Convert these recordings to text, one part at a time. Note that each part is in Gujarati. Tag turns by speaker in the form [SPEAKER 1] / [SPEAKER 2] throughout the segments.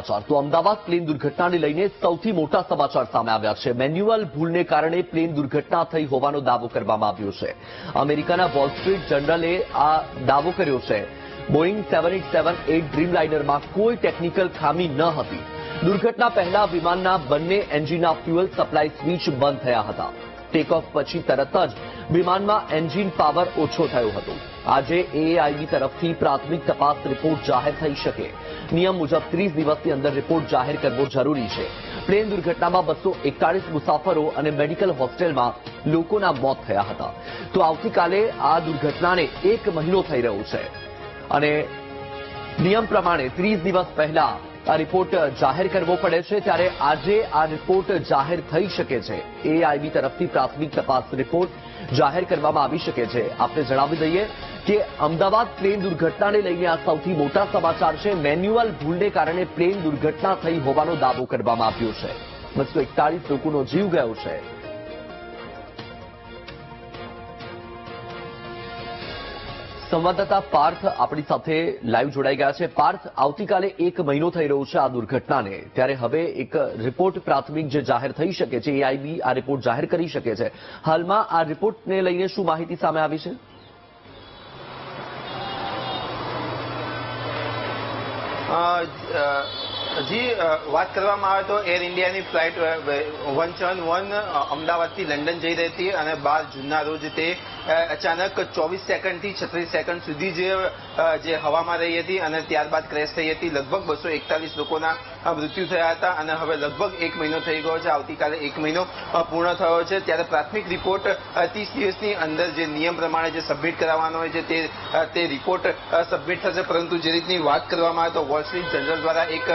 [SPEAKER 1] સમાચાર તો અમદાવાદ પ્લેન દુર્ઘટનાને લઈને સૌથી મોટા સમાચાર સામે આવ્યા છે। મેન્યુઅલ ભૂલને કારણે પ્લેન દુર્ઘટના થઈ હોવાનો દાવો કરવામાં આવ્યો છે। અમેરિકાના વોલ સ્ટ્રીટ જર્નલે આ દાવો કર્યો છે। બોઇંગ 787-8 ડ્રીમલાઇનરમાં કોઈ ટેકનિકલ ખામી ન હતી। દુર્ઘટના પહેલા વિમાનના બંને એન્જિનના ફ્યુઅલ સપ્લાય સ્વિચ બંધ થયા હતા। ટેક ઓફ પછી તરત જ વિમાનમાં એન્જિન પાવર ઓછો થયો હતો। આજે એઆઈબી તરફથી પ્રાથમિક તપાસ રિપોર્ટ જાહેર થઈ શકે। નિયમ મુજબ 30 દિવસની અંદર રિપોર્ટ જાહેર કરવો જરૂરી છે। પ્લેન દુર્ઘટનામાં 241 મુસાફરો અને મેડિકલ હોસ્ટેલમાં લોકોના મોત થયા હતા। તો આવતીકાલે આ દુર્ઘટનાને 1 મહિનો થઈ રહ્યો છે અને નિયમ પ્રમાણે 30 દિવસ પહેલા આ રિપોર્ટ જાહેર કરવો પડે છે, ત્યારે આજે આ રિપોર્ટ જાહેર થઈ શકે છે। એઆઈબી તરફથી પ્રાથમિક તપાસ રિપોર્ટ જાહેર કરવામાં આવી શકે છે। આપને જણાવી દઈએ કે અમદાવાદ પ્લેન દુર્ઘટનાને લઈને આ સૌથી મોટા સમાચાર છે। મેન્યુઅલ ભૂલને કારણે પ્લેન દુર્ઘટના થઈ હોવાનો દાવો કરવામાં આવ્યો છે। 241 લોકોનો જીવ ગયો છે। સંવાદદાતા પાર્થ આપણી સાથે લાઈવ જોડાઈ ગયા છે। પાર્થ, આવતીકાલે 1 મહિનો થઈ રહ્યો છે આ દુર્ઘટનાને, ત્યારે હવે એક રિપોર્ટ પ્રાથમિક જે જાહેર થઈ શકે છે, એઆઈબી આ રિપોર્ટ જાહેર કરી શકે છે। હાલમાં આ રિપોર્ટને લઈને શું માહિતી સામે આવી છે?
[SPEAKER 2] જી, વાત કરવામાં આવે તો એર ઇન્ડિયાની ફ્લાઇટ 171 અમદાવાદથી લંડન જઈ રહી હતી અને 12 જૂનના રોજ તે અચાનક 24 સેકન્ડથી 36 સેકન્ડ સુધી જે હવામાં રહી હતી અને ત્યારબાદ ક્રેશ થઈ હતી। લગભગ 241 લોકોના મૃત્યુ થયા હતા અને હવે લગભગ 1 મહિનો થઈ ગયો છે। આવતીકાલે 1 મહિનો પૂર્ણ થયો છે, ત્યારે પ્રાથમિક રિપોર્ટ 30 દિવસની અંદર જે નિયમ પ્રમાણે જે સબમિટ કરાવવાનો હોય છે તે રિપોર્ટ સબમિટ થશે। પરંતુ જે રીતની વાત કરવામાં આવે તો વોલ સ્ટ્રીટ જર્નલ દ્વારા એક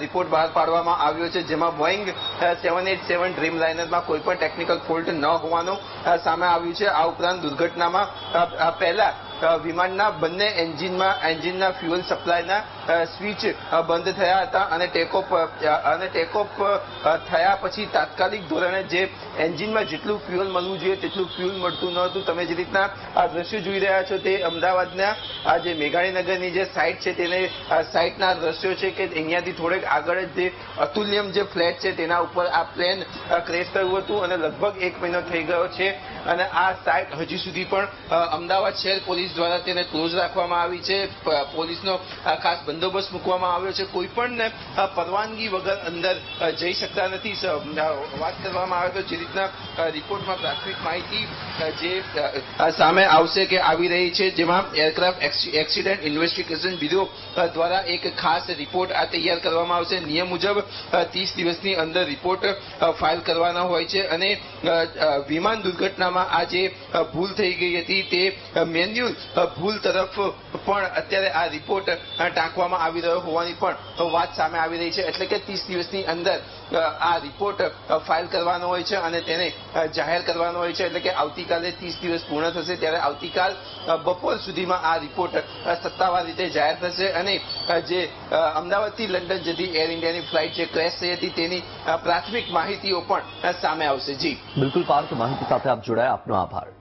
[SPEAKER 2] રિપોર્ટ બહાર પાડવામાં આવ્યો છે, જેમાં બોઇંગ 787 ડ્રીમલાઇનરમાં કોઈ પણ ટેકનિકલ ફોલ્ટ ન હોવાનું સામે આવ્યું છે। આ ઉપરાંત દુર્ઘટનામાં પહેલા વિમાનના બંને એન્જિનના ફ્યુઅલ સપ્લાયના સ્વિચ બંધ થયા હતા અને ટેકઓફ થયા પછી તાત્કાલિક ધોરણે જે એન્જિનમાં જેટલું ફ્યુઅલ મળવું જોઈએ તેટલું ફ્યુઅલ મળતું ન હતું। તમે જે રીતના આ દ્રશ્યો જોઈ રહ્યા છો તે અમદાવાદના આ જે મેઘાણીનગરની જે સાઇટ છે તેને સાઇટના દ્રશ્યો છે કે અહીંયાથી થોડેક આગળ જ જે અતુલ્યમ જે ફ્લેટ છે તેના ઉપર આ પ્લેન ક્રેશ થયું હતું અને લગભગ 1 મહિનો થઈ ગયો છે અને આ સાઇટ હજી સુધી પણ અમદાવાદ શહેર પોલીસ દ્વારા તેને ક્લોઝ રાખવામાં આવી છે। પોલીસનો ખાસ બંદોબસ્ત મૂકવામાં આવ્યો છે। કોઈ પણ પરવાનગી વગર અંદર જઈ શકતા નથી। વાત કરવામાં આવે તો જે રીતના રિપોર્ટમાં પ્રાથમિક માહિતી જે સામે આવશે કે આવી રહી છે, જેમાં એરક્રાફ્ટ એક્સિડન્ટ ઇન્વેસ્ટિગેશન બ્યુરો દ્વારા એક ખાસ રિપોર્ટ આ તૈયાર કરવામાં આવશે। નિયમ મુજબ 30 દિવસની અંદર રિપોર્ટ ફાઇલ કરવાનો હોય છે અને વિમાન દુર્ઘટનામાં આ જે ભૂલ થઈ ગઈ હતી તે મેન્યુઅલ ભૂલ તરફ પણ અત્યારે આ રિપોર્ટ ટાંકવામાં આવી રહ્યો હોવાની પણ વાત સામે આવી રહી છે। એટલે કે 30 દિવસની અંદર આ રિપોર્ટ ફાઇલ કરવાનો હોય છે અને તેને જાહેર કરવાનો હોય છે। એટલે કે આવતીકાલે 30 દિવસ પૂર્ણ થશે, ત્યારે આવતીકાલ બપોર સુધીમાં આ રિપોર્ટ સત્તાવાર રીતે જાહેર થશે અને જે અમદાવાદથી લંડન જતી એર ઇન્ડિયાની ફ્લાઇટ જે ક્રેશ થઈ હતી તેની પ્રાથમિક માહિતીઓ પણ સામે આવશે। જી
[SPEAKER 1] બિલકુલ પાર્થ, માહિતી સાથે આપ જોડાયા, આપનો આભાર।